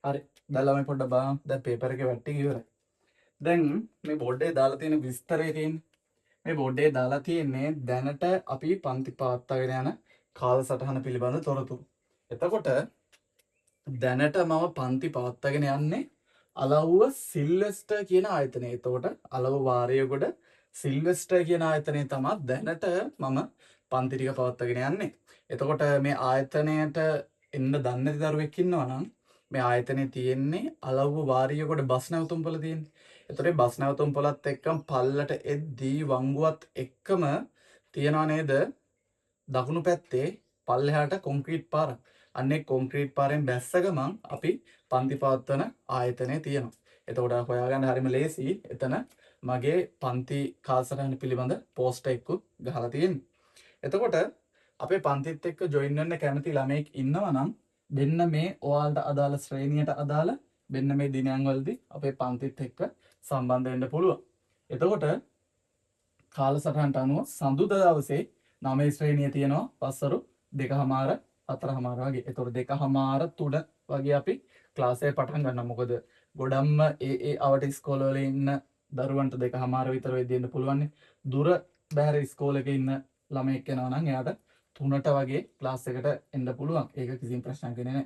හරි. දැන් ළමයි පොඩ්ඩක් බලන්න. දැන් පේපර් එකේ වැට්ටි ඉවරයි. දැන් මේ බෝඩ් එකේ දාලා තියෙන විස්තරය තියෙන්නේ. මේ බෝඩ් එකේ දාලා තියෙන්නේ දැනට අපි පන්ති පවත්වාගෙන යන කාලසටහන පිළිබඳ තොරතුරු. එතකොට දැනට මම පන්ති පවත්වාගෙන යන්නේ අලව්ව සිල්වෙස්ටර් කියන ආයතනය. එතකොට අලව්ව වාරියගොඩ සිල්වෙස්ටර් කියන ආයතනය තමයි දැනට මම පන්ති ටික පවත්වාගෙන යන්නේ. එතකොට මේ ආයතනයට එන්න දන්නේ නැති දරුවෙක් ඉන්නවා නම් මේ ආයතනයේ තියෙන්නේ අලව්ව වාරියගොඩ බස් නැවතුම්පොළ තියෙන්නේ. එතකොට බස් නැවතුම්පොළත් එක්කම පල්ලට එද්දී වංගුවත් එක්කම තියනවා නේද දකුණු පැත්තේ පල්ලෙහාට කොන්ක්‍රීට් පාරක්. අන්නේ කොන්ක්‍රීට් පාරෙන් බැස්ස ගමන් අපි පන්ති පවත්වන ආයතනය තියෙනවා. එතකොට හොයාගන්න හරිම ලේසි. එතන මගේ පන්ති කාලසටහන පිළිබඳ පෝස්ටර් එකක් ගහලා තියෙනවා. එතකොට අපේ පන්තිත් එක්ක ජොයින් වෙන්න කැමති ළමයෙක් ඉන්නවා නම් මෙන්න මේ ඔයාලට අදාළ ශ්‍රේණියට අදාළ මෙන්න මේ දිනයන් වලදී අපේ පන්තිත් එක්ක සම්බන්ධ වෙන්න පුළුවන්. එතකොට කාලසටහනට අනුව සඳුදා දවසේ 9 ශ්‍රේණිය තියෙනවා පස්වරු 2:00 4:00 වගේ. එතකොට 2:00 3 වගේ අපි ක්ලාස් එක පටන් ගන්නවා. මොකද ගොඩක්ම ඒ අවට ඉස්කෝල වල ඉන්න දරුවන්ට 2:00 විතර වෙද්දී එන්න පුළුවන්. දුර බැහැර ඉස්කෝලේක ඉන්න ළමයෙක් වෙනවා නම් එයාට 3ට වගේ ක්ලාස් එකට එන්න පුළුවන්. ඒක කිසිම ප්‍රශ්නයක් නැහැ.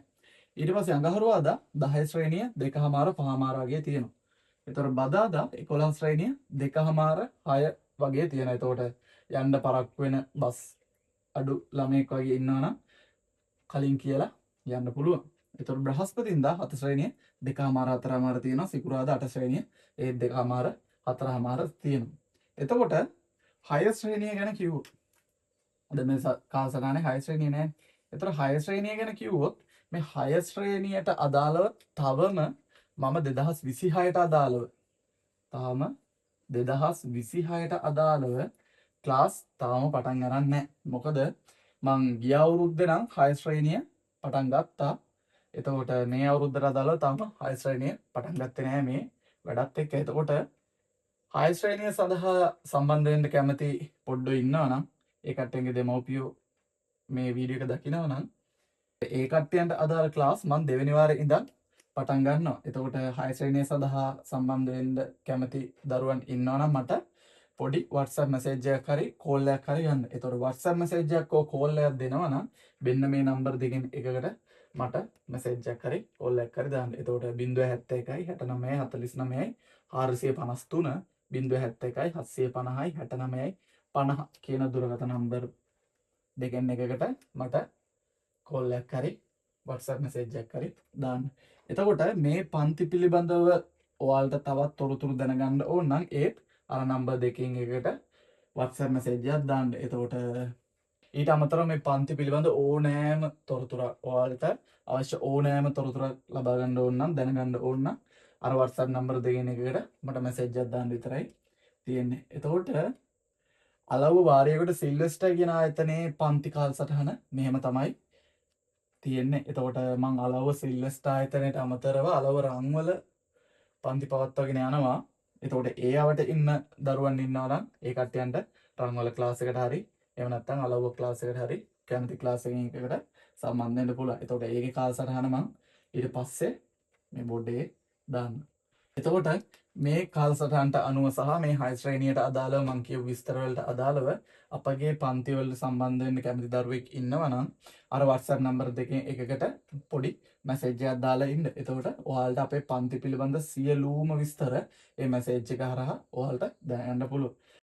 ඊට පස්සේ අඟහරුවාදා 10 ශ්‍රේණිය 2:00 5:00 වගේ තියෙනවා. ඒතර බදාදා 11 ශ්‍රේණිය 2:00 6 වගේ තියෙනවා. එතකොට යන්න පරක්කු වෙන බස් අඩු ළමයෙක් වගේ ඉන්නවා නම් කලින් කියලා යන්න පුළුවන්. ඒතර බ්‍රහස්පතින්දා 7 ශ්‍රේණිය 2:00 4:00 තියෙනවා. සිකුරාදා 8 ශ්‍රේණිය ඒ 2:00 4:00 තියෙනවා. එතකොට 6 ශ්‍රේණිය ගැන කිව්වොත් අද මේ කාලසටහනේ 6 ශ්‍රේණිය නැහැ. ඒතර 6 ශ්‍රේණිය ගැන කිව්වොත් මේ 6 ශ්‍රේණියට අදාළව තවම මම 2026ට අදාළව තාම 2026ට අදාළව ක්ලාස් තාම පටන් අරන් නැහැ. මොකද මං ගිය අවුරුද්දේ නම් 6 ශ්‍රේණිය පටන් ගත්තා. එතකොට මේ අවුරුද්දට අදාළව තාම 6 ශ්‍රේණිය පටන් ගත්තේ නැහැ මේ වැඩත් එක්ක. එතකොට 6 ශ්‍රේණිය සඳහා සම්බන්ධ වෙන්න කැමති පොඩ්ඩෝ ඉන්නවා නම් ඒ කට්ටියන්ගේ දෙමව්පියෝ මේ වීඩියෝ එක දකිනවා නම් ඒ කට්ටියන්ට අදාළ ක්ලාස් මම දෙවෙනි වාරේ ඉඳන් පටන් ගන්නවා. එතකොට 6 ශ්‍රේණිය සඳහා සම්බන්ධ වෙන්න කැමති දරුවන් ඉන්නවා නම් මට පොඩි WhatsApp message එකක් හරි call එකක් හරි ගන්න. එතකොට WhatsApp message එකක් හෝ call එකක් දෙනවා නම් මෙන්න මේ නම්බර් දෙකෙන් එකකට මට message එකක් හරි call එකක් හරි දාන්න. එතකොට 071 69 49 453 071 750 69 50 කියන දුරකථන නම්බර් දෙකෙන් එකකට මට කෝල් එකක් හරි WhatsApp message එකක් හරි දාන්න. එතකොට මේ පන්ති පිළිබඳව ඔයාලට තවත් තොරතුරු දැනගන්න ඕන නම් ඒත් අර නම්බර් දෙකෙන් එකකට WhatsApp message එකක් දාන්න. එතකොට ඊට අමතරව මේ පන්ති පිළිබඳ ඕනෑම තොරතුරක් ඔයාලට අවශ්‍ය ඕනෑම තොරතුරක් ලබා ගන්න ඕන නම් දැනගන්න ඕන නම් අර WhatsApp නම්බර දෙකෙන් එකකට මට message එකක් දාන්න විතරයි තියෙන්නේ. එතකොට අලව්ව වාරියගොඩ සිල්වෙස්ටර් කියන ආයතනයේ පන්ති කාලසටහන මෙහෙම තමයි තියෙන්නේ. එතකොට මං අලව්ව සිල්වෙස්ටර් ආයතනයට අමතරව අලව්ව රන්වල පන්ති පවත්වාගෙන යනවා. එතකොට ඒ අවට ඉන්න දරුවන් ඉන්නවා නම් ඒ කට්ටියන්ට රන්වල ක්ලාස් එකට හරි එහෙම නැත්නම් අලව්ව ක්ලාස් එකට හරි කැමති ක්ලාස් එකකින් එකකට සම්බන්ධ වෙන්න පුළුවන්. එතකොට ඒකේ කාලසටහන මං ඊට පස්සේ මේ බෝඩ් එකේ දාන්න. එතකොට මේ කාලසටහනට අනුව සහ මේ 6 ශ්‍රේණියට අදාළව මම කියපු විස්තර වලට අදාළව අපගේ පන්ති වලට සම්බන්ධ වෙන්න කැමති දරුවෙක් ඉන්නවා නම් අර WhatsApp නම්බර දෙකෙන් එකකට පොඩි මැසේජ් එකක් දාලා ඉන්න. එතකොට ඔයාලට අපේ පන්ති පිළිබඳ සියලුම විස්තර මේ මැසේජ් එක හරහා ඔයාලට දැනගන්න පුළුවන්.